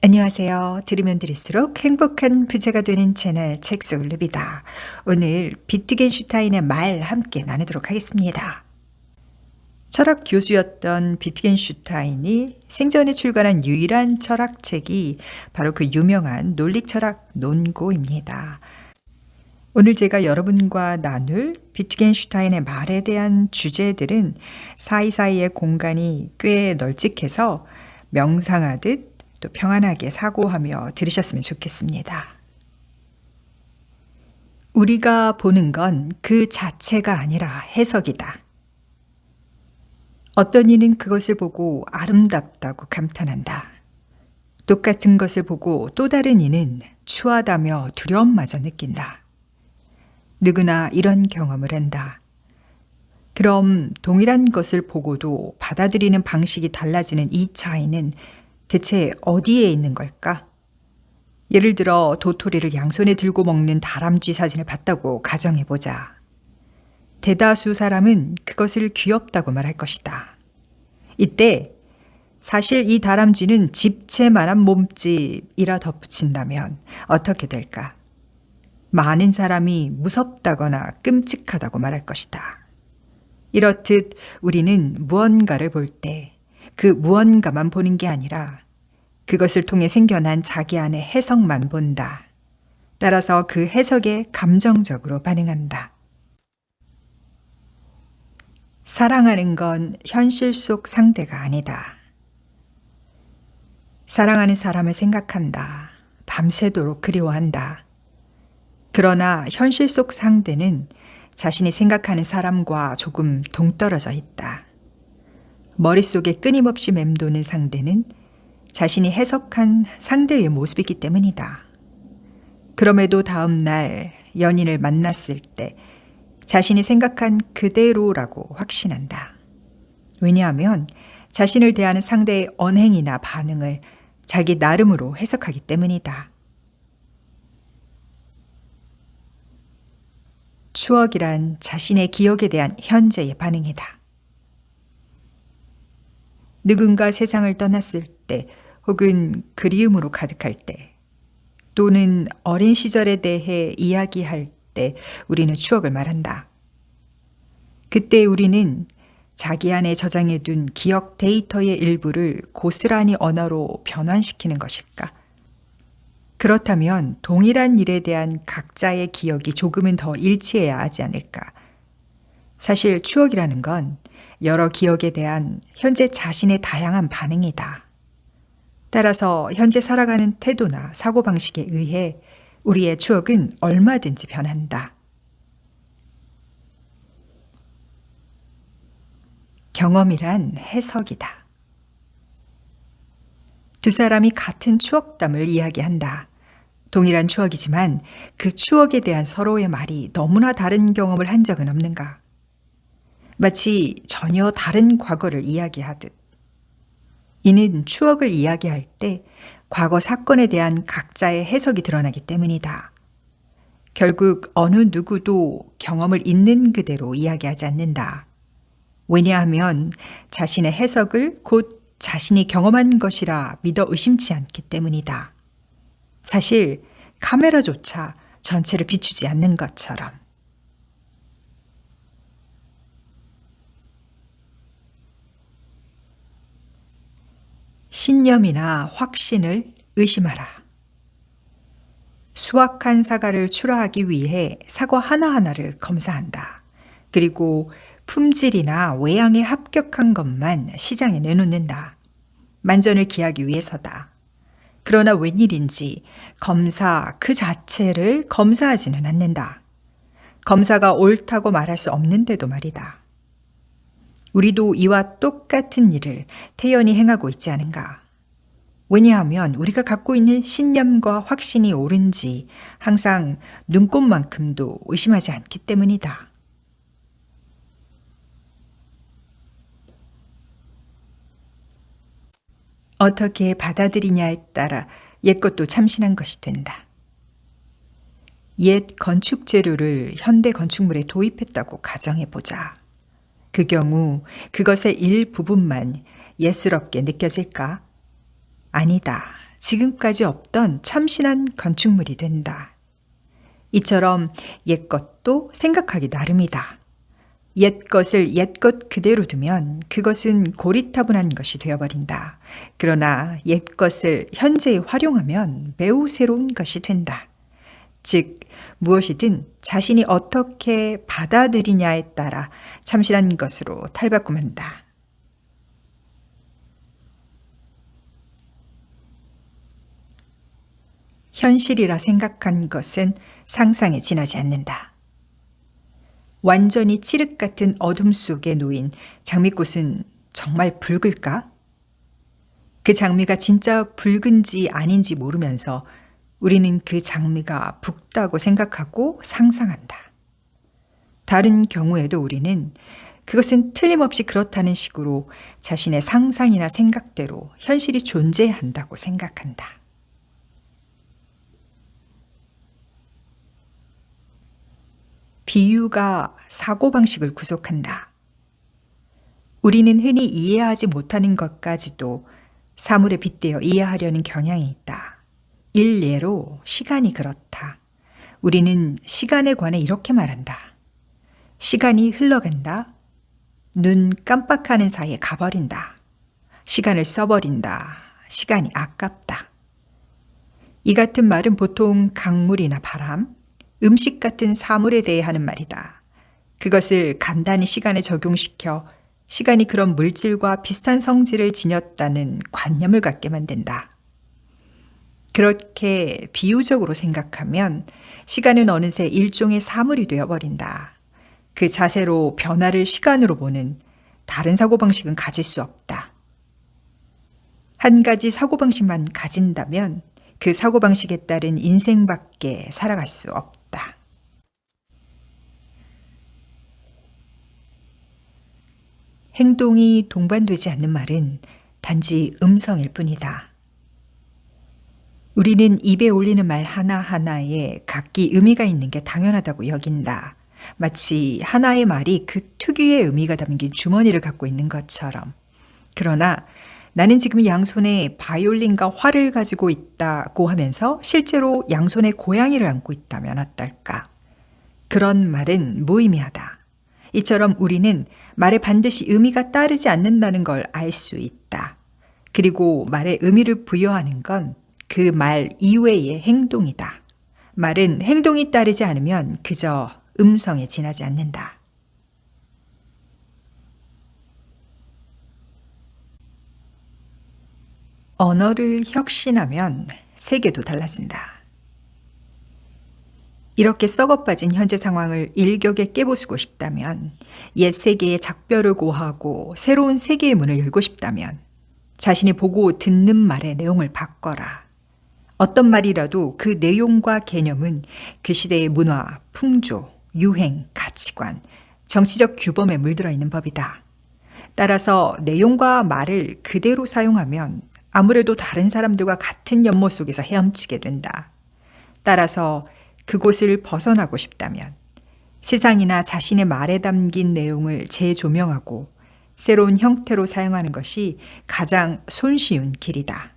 안녕하세요. 들으면 들을수록 행복한 부자가 되는 채널 책속을누비다. 오늘 비트겐슈타인의 말 함께 나누도록 하겠습니다. 철학 교수였던 비트겐슈타인이 생전에 출간한 유일한 철학책이 바로 그 유명한 논리철학 논고입니다. 오늘 제가 여러분과 나눌 비트겐슈타인의 말에 대한 주제들은 사이사이의 공간이 꽤 널찍해서 명상하듯 또 평안하게 사고하며 들으셨으면 좋겠습니다. 우리가 보는 건 그 자체가 아니라 해석이다. 어떤 이는 그것을 보고 아름답다고 감탄한다. 똑같은 것을 보고 또 다른 이는 추하다며 두려움마저 느낀다. 누구나 이런 경험을 한다. 그럼 동일한 것을 보고도 받아들이는 방식이 달라지는 이 차이는 대체 어디에 있는 걸까? 예를 들어 도토리를 양손에 들고 먹는 다람쥐 사진을 봤다고 가정해보자. 대다수 사람은 그것을 귀엽다고 말할 것이다. 이때 사실 이 다람쥐는 집채만한 몸집이라 덧붙인다면 어떻게 될까? 많은 사람이 무섭다거나 끔찍하다고 말할 것이다. 이렇듯 우리는 무언가를 볼 때 그 무언가만 보는 게 아니라 그것을 통해 생겨난 자기 안의 해석만 본다. 따라서 그 해석에 감정적으로 반응한다. 사랑하는 건 현실 속 상대가 아니다. 사랑하는 사람을 생각한다. 밤새도록 그리워한다. 그러나 현실 속 상대는 자신이 생각하는 사람과 조금 동떨어져 있다. 머릿속에 끊임없이 맴도는 상대는 자신이 해석한 상대의 모습이기 때문이다. 그럼에도 다음 날 연인을 만났을 때 자신이 생각한 그대로라고 확신한다. 왜냐하면 자신을 대하는 상대의 언행이나 반응을 자기 나름으로 해석하기 때문이다. 추억이란 자신의 기억에 대한 현재의 반응이다. 누군가 세상을 떠났을 때 혹은 그리움으로 가득할 때 또는 어린 시절에 대해 이야기할 때 우리는 추억을 말한다. 그때 우리는 자기 안에 저장해둔 기억 데이터의 일부를 고스란히 언어로 변환시키는 것일까? 그렇다면 동일한 일에 대한 각자의 기억이 조금은 더 일치해야 하지 않을까? 사실 추억이라는 건 여러 기억에 대한 현재 자신의 다양한 반응이다. 따라서 현재 살아가는 태도나 사고방식에 의해 우리의 추억은 얼마든지 변한다. 경험이란 해석이다. 두 사람이 같은 추억담을 이야기한다. 동일한 추억이지만 그 추억에 대한 서로의 말이 너무나 다른 경험을 한 적은 없는가? 마치 전혀 다른 과거를 이야기하듯. 이는 추억을 이야기할 때 과거 사건에 대한 각자의 해석이 드러나기 때문이다. 결국 어느 누구도 경험을 있는 그대로 이야기하지 않는다. 왜냐하면 자신의 해석을 곧 자신이 경험한 것이라 믿어 의심치 않기 때문이다. 사실 카메라조차 전체를 비추지 않는 것처럼. 신념이나 확신을 의심하라. 수확한 사과를 출하하기 위해 사과 하나하나를 검사한다. 그리고 품질이나 외양에 합격한 것만 시장에 내놓는다. 만전을 기하기 위해서다. 그러나 웬일인지 검사 그 자체를 검사하지는 않는다. 검사가 옳다고 말할 수 없는데도 말이다. 우리도 이와 똑같은 일을 태연히 행하고 있지 않은가? 왜냐하면 우리가 갖고 있는 신념과 확신이 옳은지 항상 눈꼽만큼도 의심하지 않기 때문이다. 어떻게 받아들이냐에 따라 옛것도 참신한 것이 된다. 옛 건축 재료를 현대 건축물에 도입했다고 가정해보자. 그 경우 그것의 일부분만 예스럽게 느껴질까? 아니다. 지금까지 없던 참신한 건축물이 된다. 이처럼 옛 것도 생각하기 나름이다. 옛 것을 옛 것 그대로 두면 그것은 고리타분한 것이 되어버린다. 그러나 옛 것을 현재에 활용하면 매우 새로운 것이 된다. 즉, 무엇이든 자신이 어떻게 받아들이냐에 따라 참신한 것으로 탈바꿈한다. 현실이라 생각한 것은 상상에 지나지 않는다. 완전히 칠흑 같은 어둠 속에 놓인 장미꽃은 정말 붉을까? 그 장미가 진짜 붉은지 아닌지 모르면서 우리는 그 장미가 붉다고 생각하고 상상한다. 다른 경우에도 우리는 그것은 틀림없이 그렇다는 식으로 자신의 상상이나 생각대로 현실이 존재한다고 생각한다. 비유가 사고방식을 구속한다. 우리는 흔히 이해하지 못하는 것까지도 사물에 빗대어 이해하려는 경향이 있다. 일례로 시간이 그렇다. 우리는 시간에 관해 이렇게 말한다. 시간이 흘러간다. 눈 깜빡하는 사이에 가버린다. 시간을 써버린다. 시간이 아깝다. 이 같은 말은 보통 강물이나 바람, 음식 같은 사물에 대해 하는 말이다. 그것을 간단히 시간에 적용시켜 시간이 그런 물질과 비슷한 성질을 지녔다는 관념을 갖게 만든다. 그렇게 비유적으로 생각하면 시간은 어느새 일종의 사물이 되어버린다. 그 자세로 변화를 시간으로 보는 다른 사고방식은 가질 수 없다. 한 가지 사고방식만 가진다면 그 사고방식에 따른 인생밖에 살아갈 수 없다. 행동이 동반되지 않는 말은 단지 음성일 뿐이다. 우리는 입에 올리는 말 하나하나에 각기 의미가 있는 게 당연하다고 여긴다. 마치 하나의 말이 그 특유의 의미가 담긴 주머니를 갖고 있는 것처럼. 그러나 나는 지금 양손에 바이올린과 활을 가지고 있다고 하면서 실제로 양손에 고양이를 안고 있다면 어떨까? 그런 말은 무의미하다. 이처럼 우리는 말에 반드시 의미가 따르지 않는다는 걸 알 수 있다. 그리고 말에 의미를 부여하는 건 그 말 이외의 행동이다. 말은 행동이 따르지 않으면 그저 음성에 지나지 않는다. 언어를 혁신하면 세계도 달라진다. 이렇게 썩어빠진 현재 상황을 일격에 깨부수고 싶다면, 옛 세계의 작별을 고하고 새로운 세계의 문을 열고 싶다면 자신이 보고 듣는 말의 내용을 바꿔라. 어떤 말이라도 그 내용과 개념은 그 시대의 문화, 풍조, 유행, 가치관, 정치적 규범에 물들어 있는 법이다. 따라서 내용과 말을 그대로 사용하면 아무래도 다른 사람들과 같은 연못 속에서 헤엄치게 된다. 따라서 그곳을 벗어나고 싶다면 세상이나 자신의 말에 담긴 내용을 재조명하고 새로운 형태로 사용하는 것이 가장 손쉬운 길이다.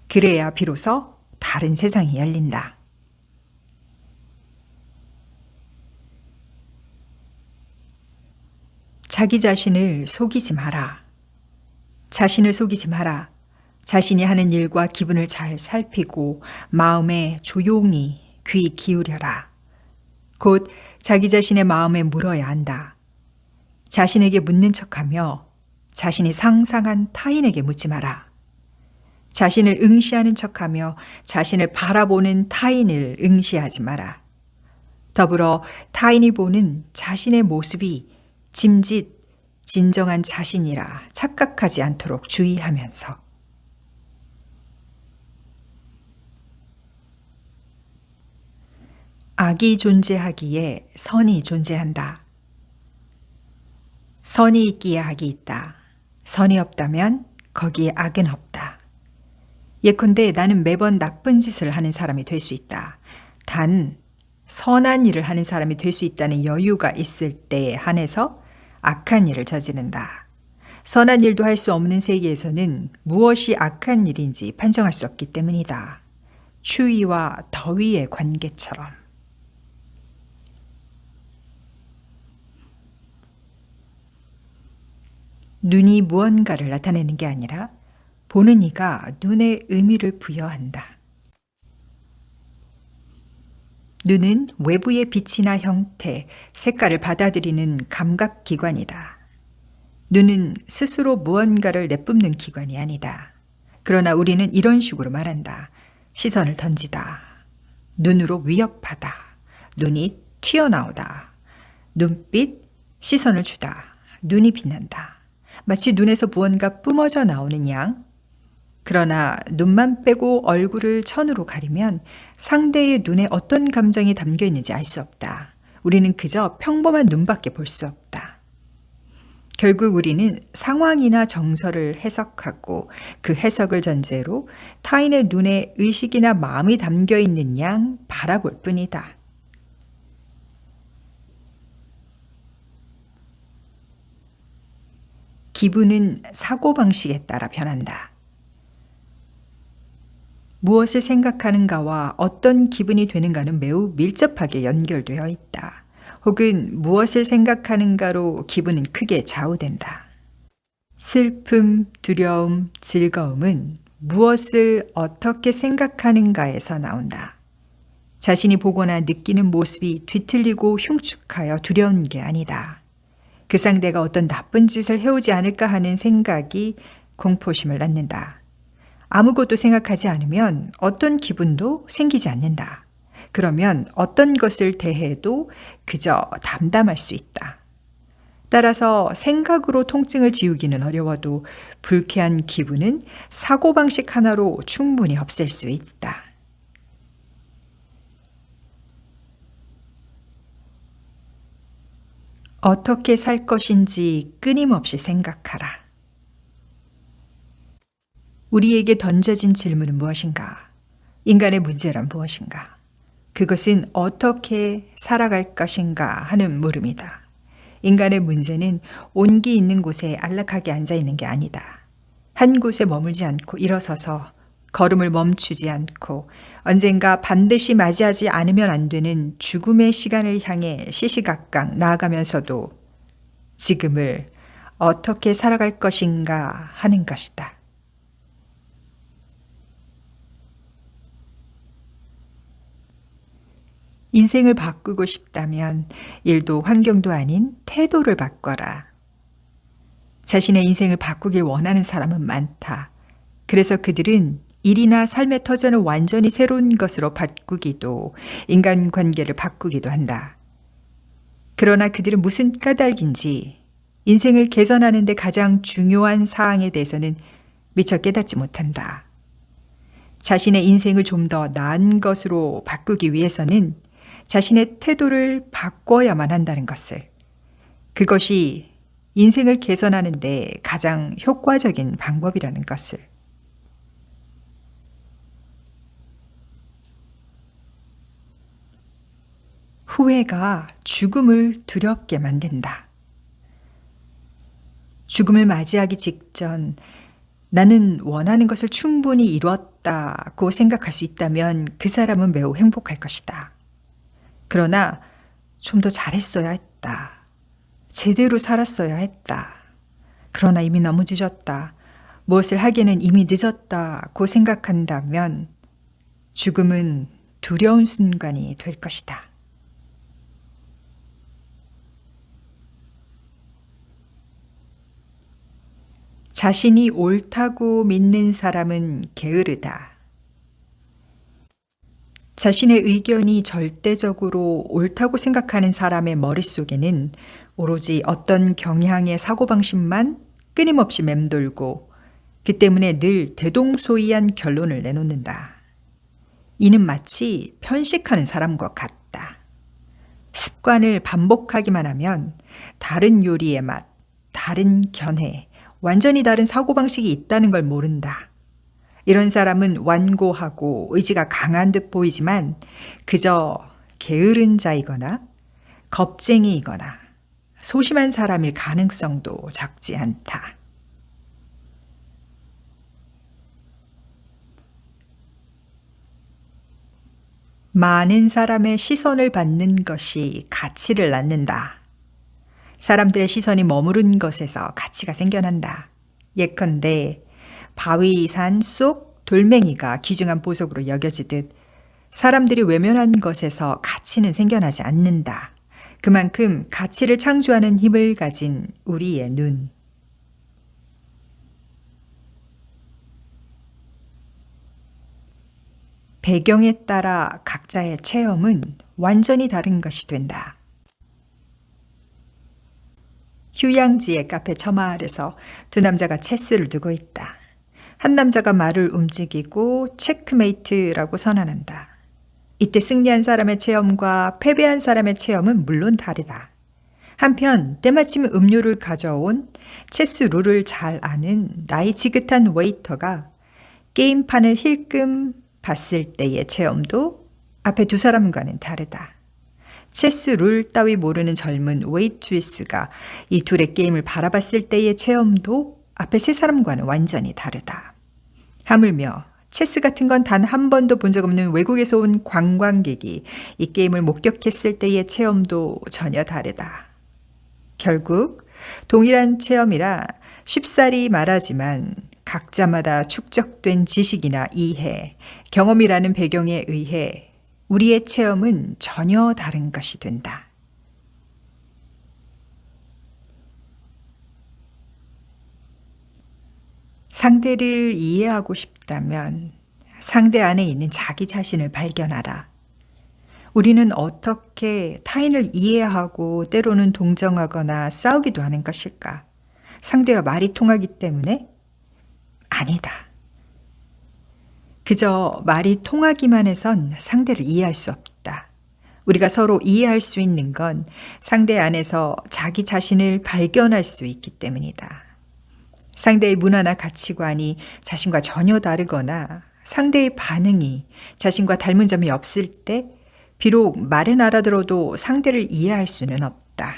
그래야 비로소 다른 세상이 열린다. 자기 자신을 속이지 마라. 자신을 속이지 마라. 자신이 하는 일과 기분을 잘 살피고 마음에 조용히 귀 기울여라. 곧 자기 자신의 마음에 물어야 한다. 자신에게 묻는 척하며 자신이 상상한 타인에게 묻지 마라. 자신을 응시하는 척하며 자신을 바라보는 타인을 응시하지 마라. 더불어 타인이 보는 자신의 모습이 짐짓 진정한 자신이라 착각하지 않도록 주의하면서. 악이 존재하기에 선이 존재한다. 선이 있기에 악이 있다. 선이 없다면 거기에 악은 없다. 예컨대 나는 매번 나쁜 짓을 하는 사람이 될 수 있다. 단 선한 일을 하는 사람이 될 수 있다는 여유가 있을 때에 한해서 악한 일을 저지른다. 선한 일도 할 수 없는 세계에서는 무엇이 악한 일인지 판정할 수 없기 때문이다. 추위와 더위의 관계처럼. 눈이 무언가를 나타내는 게 아니라 보는 이가 눈에 의미를 부여한다. 눈은 외부의 빛이나 형태, 색깔을 받아들이는 감각기관이다. 눈은 스스로 무언가를 내뿜는 기관이 아니다. 그러나 우리는 이런 식으로 말한다. 시선을 던지다. 눈으로 위협하다. 눈이 튀어나오다. 눈빛, 시선을 주다. 눈이 빛난다. 마치 눈에서 무언가 뿜어져 나오는 양. 그러나 눈만 빼고 얼굴을 천으로 가리면 상대의 눈에 어떤 감정이 담겨 있는지 알 수 없다. 우리는 그저 평범한 눈밖에 볼 수 없다. 결국 우리는 상황이나 정서를 해석하고 그 해석을 전제로 타인의 눈에 의식이나 마음이 담겨 있는 양 바라볼 뿐이다. 기분은 사고방식에 따라 변한다. 무엇을 생각하는가와 어떤 기분이 되는가는 매우 밀접하게 연결되어 있다. 혹은 무엇을 생각하는가로 기분은 크게 좌우된다. 슬픔, 두려움, 즐거움은 무엇을 어떻게 생각하는가에서 나온다. 자신이 보거나 느끼는 모습이 뒤틀리고 흉측하여 두려운 게 아니다. 그 상대가 어떤 나쁜 짓을 해오지 않을까 하는 생각이 공포심을 낳는다. 아무것도 생각하지 않으면 어떤 기분도 생기지 않는다. 그러면 어떤 것을 대해도 그저 담담할 수 있다. 따라서 생각으로 통증을 지우기는 어려워도 불쾌한 기분은 사고방식 하나로 충분히 없앨 수 있다. 어떻게 살 것인지 끊임없이 생각하라. 우리에게 던져진 질문은 무엇인가? 인간의 문제란 무엇인가? 그것은 어떻게 살아갈 것인가 하는 물음이다. 인간의 문제는 온기 있는 곳에 안락하게 앉아 있는 게 아니다. 한 곳에 머물지 않고 일어서서 걸음을 멈추지 않고 언젠가 반드시 맞이하지 않으면 안 되는 죽음의 시간을 향해 시시각각 나아가면서도 지금을 어떻게 살아갈 것인가 하는 것이다. 인생을 바꾸고 싶다면 일도 환경도 아닌 태도를 바꿔라. 자신의 인생을 바꾸길 원하는 사람은 많다. 그래서 그들은 일이나 삶의 터전을 완전히 새로운 것으로 바꾸기도 인간관계를 바꾸기도 한다. 그러나 그들은 무슨 까닭인지 인생을 개선하는 데 가장 중요한 사항에 대해서는 미처 깨닫지 못한다. 자신의 인생을 좀 더 나은 것으로 바꾸기 위해서는 자신의 태도를 바꿔야만 한다는 것을, 그것이 인생을 개선하는 데 가장 효과적인 방법이라는 것을. 후회가 죽음을 두렵게 만든다. 죽음을 맞이하기 직전 나는 원하는 것을 충분히 이루었다고 생각할 수 있다면 그 사람은 매우 행복할 것이다. 그러나 좀 더 잘했어야 했다. 제대로 살았어야 했다. 그러나 이미 너무 늦었다. 무엇을 하기에는 이미 늦었다고 생각한다면 죽음은 두려운 순간이 될 것이다. 자신이 옳다고 믿는 사람은 게으르다. 자신의 의견이 절대적으로 옳다고 생각하는 사람의 머릿속에는 오로지 어떤 경향의 사고방식만 끊임없이 맴돌고 그 때문에 늘 대동소이한 결론을 내놓는다. 이는 마치 편식하는 사람과 같다. 습관을 반복하기만 하면 다른 요리의 맛, 다른 견해, 완전히 다른 사고방식이 있다는 걸 모른다. 이런 사람은 완고하고 의지가 강한 듯 보이지만 그저 게으른 자이거나 겁쟁이이거나 소심한 사람일 가능성도 적지 않다. 많은 사람의 시선을 받는 것이 가치를 낳는다. 사람들의 시선이 머무른 것에서 가치가 생겨난다. 예컨대 바위산 속 돌멩이가 귀중한 보석으로 여겨지듯 사람들이 외면한 것에서 가치는 생겨나지 않는다. 그만큼 가치를 창조하는 힘을 가진 우리의 눈. 배경에 따라 각자의 체험은 완전히 다른 것이 된다. 휴양지의 카페 처마 아래서 두 남자가 체스를 두고 있다. 한 남자가 말을 움직이고 체크메이트라고 선언한다. 이때 승리한 사람의 체험과 패배한 사람의 체험은 물론 다르다. 한편 때마침 음료를 가져온 체스 룰을 잘 아는 나이 지긋한 웨이터가 게임판을 힐끔 봤을 때의 체험도 앞에 두 사람과는 다르다. 체스 룰 따위 모르는 젊은 웨이트리스가 이 둘의 게임을 바라봤을 때의 체험도 앞에 세 사람과는 완전히 다르다. 하물며 체스 같은 건 단 한 번도 본 적 없는 외국에서 온 관광객이 이 게임을 목격했을 때의 체험도 전혀 다르다. 결국 동일한 체험이라 쉽사리 말하지만 각자마다 축적된 지식이나 이해, 경험이라는 배경에 의해 우리의 체험은 전혀 다른 것이 된다. 상대를 이해하고 싶다면 상대 안에 있는 자기 자신을 발견하라. 우리는 어떻게 타인을 이해하고 때로는 동정하거나 싸우기도 하는 것일까? 상대와 말이 통하기 때문에? 아니다. 그저 말이 통하기만 해선 상대를 이해할 수 없다. 우리가 서로 이해할 수 있는 건 상대 안에서 자기 자신을 발견할 수 있기 때문이다. 상대의 문화나 가치관이 자신과 전혀 다르거나 상대의 반응이 자신과 닮은 점이 없을 때 비록 말은 알아들어도 상대를 이해할 수는 없다.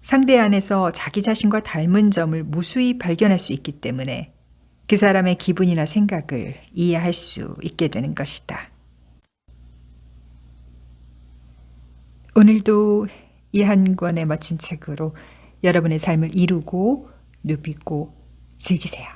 상대 안에서 자기 자신과 닮은 점을 무수히 발견할 수 있기 때문에 그 사람의 기분이나 생각을 이해할 수 있게 되는 것이다. 오늘도 이 한 권의 멋진 책으로 여러분의 삶을 이루고 누비고 즐기세요.